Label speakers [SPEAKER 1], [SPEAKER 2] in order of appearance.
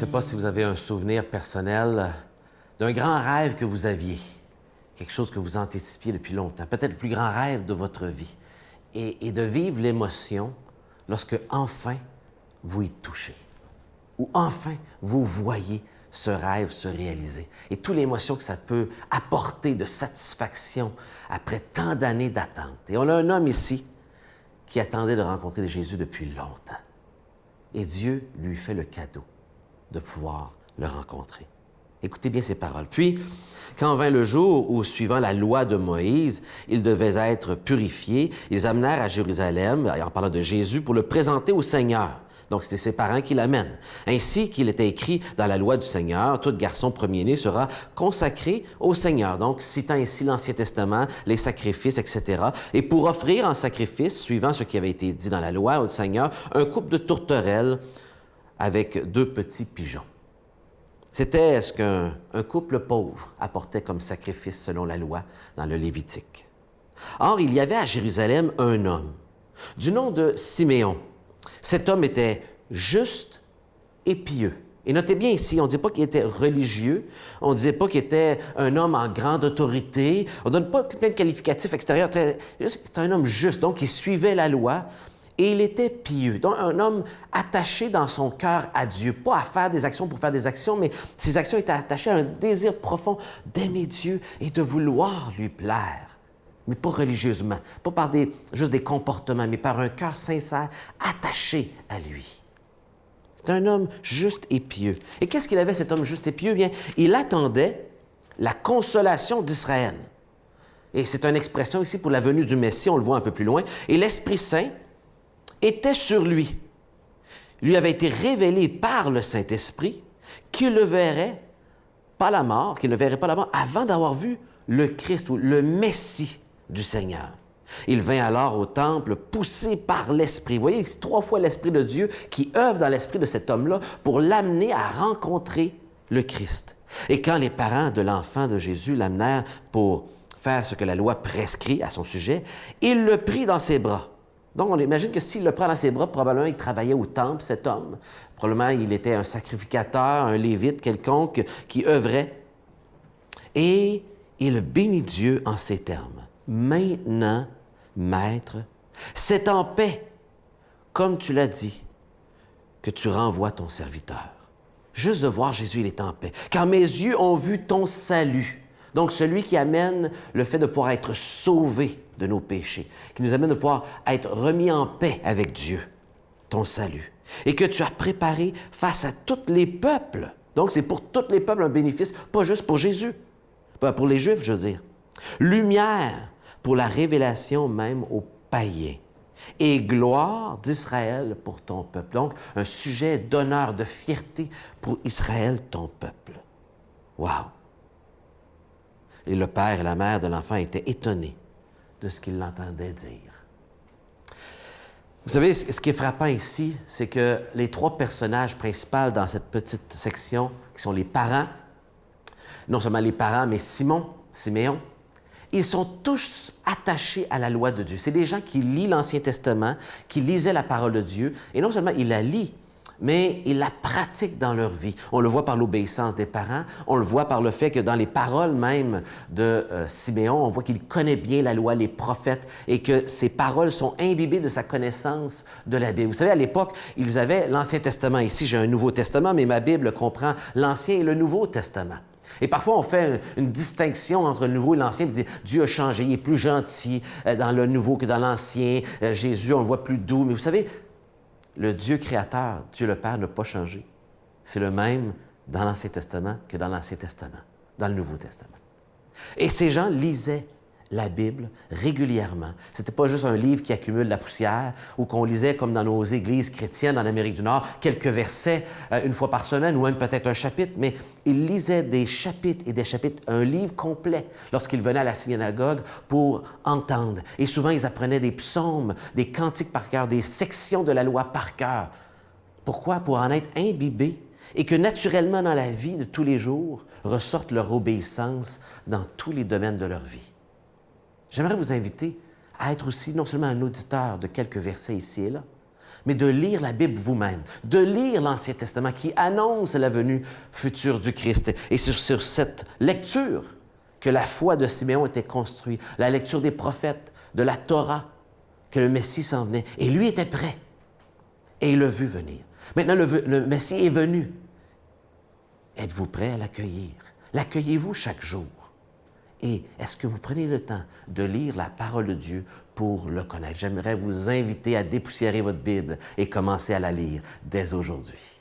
[SPEAKER 1] sais pas si vous avez un souvenir personnel d'un grand rêve que vous aviez, quelque chose que vous anticipiez depuis longtemps, peut-être le plus grand rêve de votre vie, et de vivre l'émotion lorsque enfin vous y touchez, ou enfin vous voyez ce rêve se réaliser, et toute l'émotion que ça peut apporter de satisfaction après tant d'années d'attente. Et on a un homme ici qui attendait de rencontrer Jésus depuis longtemps. Et Dieu lui fait le cadeau de pouvoir le rencontrer. Écoutez bien ces paroles. Puis, quand vint le jour où, suivant la loi de Moïse, ils devaient être purifiés, ils amenèrent à Jérusalem, en parlant de Jésus, pour le présenter au Seigneur. Donc, c'était ses parents qui l'amènent. Ainsi qu'il était écrit dans la loi du Seigneur, tout garçon premier-né sera consacré au Seigneur. Donc, citant ici l'Ancien Testament, les sacrifices, etc. Et pour offrir en sacrifice, suivant ce qui avait été dit dans la loi au Seigneur, un couple de tourterelles avec 2 petits pigeons. C'était ce qu'un couple pauvre apportait comme sacrifice selon la loi dans le Lévitique. Or, il y avait à Jérusalem un homme, du nom de Siméon. Cet homme était juste et pieux. Et notez bien ici, on ne dit pas qu'il était religieux, on ne disait pas qu'il était un homme en grande autorité, on ne donne pas plein de qualificatifs extérieurs. C'était un homme juste, donc il suivait la loi. Et il était pieux, donc un homme attaché dans son cœur à Dieu, pas à faire des actions pour faire des actions, mais ses actions étaient attachées à un désir profond d'aimer Dieu et de vouloir lui plaire. Mais pas religieusement, pas par juste des comportements, mais par un cœur sincère, attaché à lui. C'est un homme juste et pieux. Et qu'est-ce qu'il avait, cet homme juste et pieux? Bien, il attendait la consolation d'Israël. Et c'est une expression ici pour la venue du Messie, on le voit un peu plus loin. Et l'Esprit Saint était sur lui. Lui avait été révélé par le Saint-Esprit qu'il ne verrait pas la mort, avant d'avoir vu le Christ ou le Messie du Seigneur. Il vint alors au temple poussé par l'Esprit. Vous voyez, c'est 3 fois l'Esprit de Dieu qui œuvre dans l'esprit de cet homme-là pour l'amener à rencontrer le Christ. Et quand les parents de l'enfant de Jésus l'amenèrent pour faire ce que la loi prescrit à son sujet, il le prit dans ses bras. Donc, on imagine que s'il le prend dans ses bras, probablement il travaillait au temple, cet homme. Probablement il était un sacrificateur, un lévite quelconque qui œuvrait. Et il bénit Dieu en ces termes. « Maintenant, Maître, c'est en paix, comme tu l'as dit, que tu renvoies ton serviteur. » Juste de voir Jésus, il est en paix. « Car mes yeux ont vu ton salut. » Donc, celui qui amène le fait de pouvoir être sauvé de nos péchés, qui nous amène de pouvoir être remis en paix avec Dieu, ton salut, et que tu as préparé face à tous les peuples. Donc, c'est pour tous les peuples un bénéfice, pas juste pour Jésus, pas pour les Juifs, je veux dire. Lumière pour la révélation même aux païens, et gloire d'Israël pour ton peuple. Donc, un sujet d'honneur, de fierté pour Israël, ton peuple. Wow! Et le père et la mère de l'enfant étaient étonnés de ce qu'ils l'entendaient dire. Vous savez, ce qui est frappant ici, c'est que les 3 personnages principaux dans cette petite section, qui sont les parents, non seulement les parents, mais Siméon, ils sont tous attachés à la loi de Dieu. C'est des gens qui lisent l'Ancien Testament, qui lisaient la parole de Dieu, et non seulement ils la lisent, mais ils la pratiquent dans leur vie. On le voit par l'obéissance des parents, on le voit par le fait que dans les paroles même de Siméon, on voit qu'il connaît bien la loi, les prophètes, et que ses paroles sont imbibées de sa connaissance de la Bible. Vous savez, à l'époque, ils avaient l'Ancien Testament. Ici, j'ai un Nouveau Testament, mais ma Bible comprend l'Ancien et le Nouveau Testament. Et parfois, on fait une distinction entre le Nouveau et l'Ancien, puis on dit Dieu a changé, il est plus gentil dans le Nouveau que dans l'Ancien. Jésus, on le voit plus doux. Mais vous savez, le Dieu créateur, Dieu le Père, n'a pas changé. C'est le même dans l'Ancien Testament que dans l'Ancien Testament, dans le Nouveau Testament. Et ces gens lisaient la Bible régulièrement. Ce n'était pas juste un livre qui accumule la poussière ou qu'on lisait comme dans nos églises chrétiennes en Amérique du Nord, quelques versets une fois par semaine ou même peut-être un chapitre, mais ils lisaient des chapitres et des chapitres, un livre complet lorsqu'ils venaient à la synagogue pour entendre. Et souvent, ils apprenaient des psaumes, des cantiques par cœur, des sections de la loi par cœur. Pourquoi? Pour en être imbibés et que naturellement dans la vie de tous les jours ressorte leur obéissance dans tous les domaines de leur vie. J'aimerais vous inviter à être aussi non seulement un auditeur de quelques versets ici et là, mais de lire la Bible vous-même, de lire l'Ancien Testament qui annonce la venue future du Christ. Et c'est sur cette lecture que la foi de Siméon était construite, la lecture des prophètes, de la Torah, que le Messie s'en venait. Et lui était prêt. Et il l'a vu venir. Maintenant, le Messie est venu. Êtes-vous prêt à l'accueillir? L'accueillez-vous chaque jour? Et est-ce que vous prenez le temps de lire la parole de Dieu pour le connaître? J'aimerais vous inviter à dépoussiérer votre Bible et commencer à la lire dès aujourd'hui.